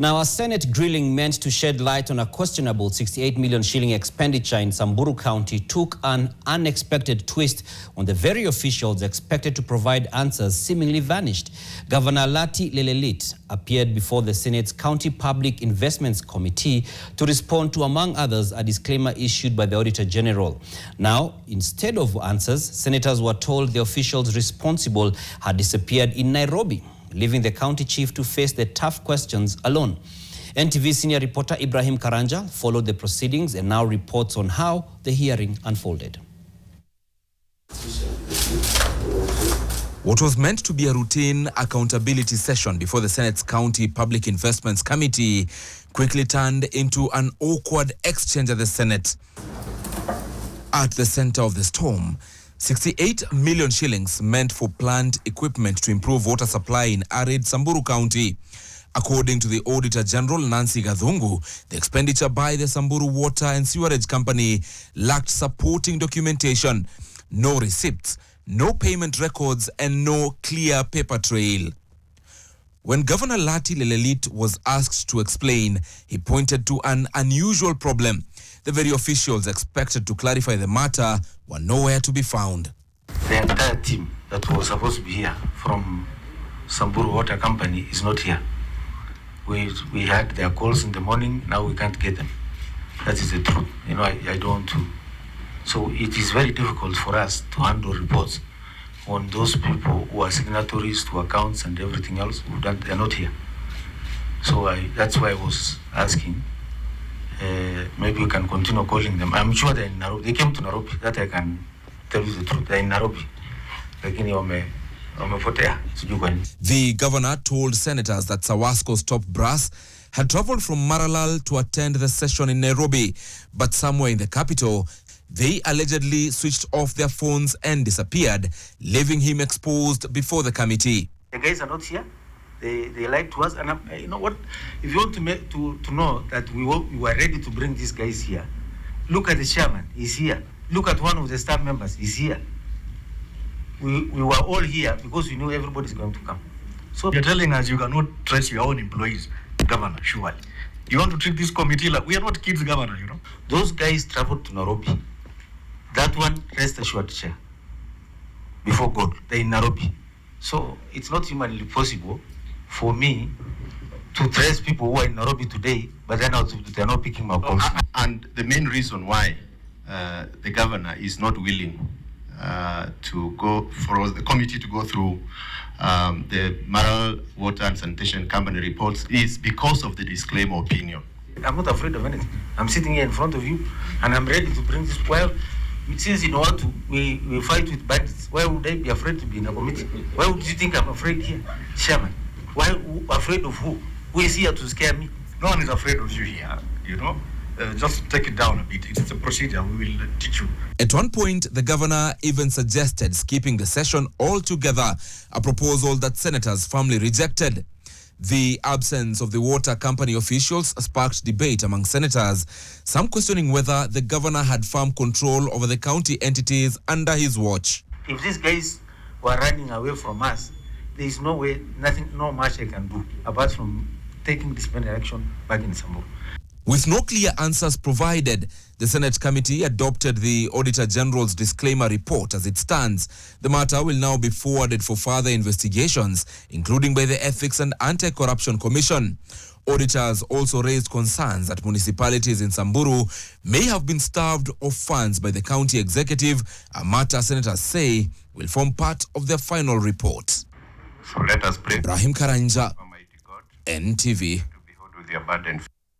Now, a Senate grilling meant to shed light on a questionable 68 million shilling expenditure in Samburu County took an unexpected twist when the very officials expected to provide answers seemingly vanished. Governor Lati Lelelit appeared before the Senate's County Public Investments Committee to respond to, among others, a disclaimer issued by the Auditor General. Now, instead of answers, senators were told the officials responsible had disappeared in Nairobi, leaving the county chief to face the tough questions alone. NTV senior reporter Ibrahim Karanja followed the proceedings and now reports on how the hearing unfolded. What was meant to be a routine accountability session before the Senate's County Public Investments Committee quickly turned into an awkward exchange at the Senate. At the center of the storm, 68 million shillings meant for planned equipment to improve water supply in arid Samburu County. According to the Auditor General Nancy Gathungu, the expenditure by the Samburu Water and Sewerage Company lacked supporting documentation, no receipts, no payment records, and no clear paper trail. When Governor Lati Lelelit was asked to explain, he pointed to an unusual problem. The very officials expected to clarify the matter were nowhere to be found. The entire team that was supposed to be here from Samburu Water Company is not here. We had their calls in the morning, now we can't get them. That is the truth. You know, I don't want to. So it is very difficult for us to handle reports on those people who are signatories to accounts and everything else who don't, they're not here. So that's why I was asking. Maybe we can continue calling them. I'm sure they're in Nairobi. They came to Nairobi. That I can tell you the truth. They're in Nairobi. The governor told senators that Sawasco's top brass had traveled from Maralal to attend the session in Nairobi, but somewhere in the capital, they allegedly switched off their phones and disappeared, leaving him exposed before the committee. The guys are not here. They lied to us, and you know what? If you want to know that we were ready to bring these guys here, look at the chairman. He's here. Look at one of the staff members. He's here. We were all here because we knew everybody's going to come. So you're telling us you cannot trust your own employees, Governor, surely. You want to treat this committee like we are not kids, Governor, you know? Those guys traveled to Nairobi. That one, rest assured, Chair. Before God, they're in Nairobi. So it's not humanly possible for me to trace people who are in Nairobi today, but then they're not picking my calls. And the main reason why the governor is not willing to go for the committee to go through the Maral Water and Sanitation Company reports is because of the disclaimer opinion. I'm not afraid of anything. I'm sitting here in front of you, and I'm ready to bring this. Well, since you know what we fight with bandits, why would I be afraid to be in a committee? Why would you think I'm afraid here, Chairman? Why afraid of who? Who is here to scare me? No one is afraid of you here, you know. Just take it down a bit. It's a procedure. We will teach you. At one point, the governor even suggested skipping the session altogether, a proposal that senators firmly rejected. The absence of the water company officials sparked debate among senators, some questioning whether the governor had firm control over the county entities under his watch. If these guys were running away from us, there is no way, no much I can do apart from taking disciplinary action back in Samburu. With no clear answers provided, the Senate committee adopted the Auditor General's disclaimer report as it stands. The matter will now be forwarded for further investigations, including by the Ethics and Anti-Corruption Commission. Auditors also raised concerns that municipalities in Samburu may have been starved of funds by the county executive, a matter senators say will form part of their final report. So let us pray. Ibrahim Karanja, NTV.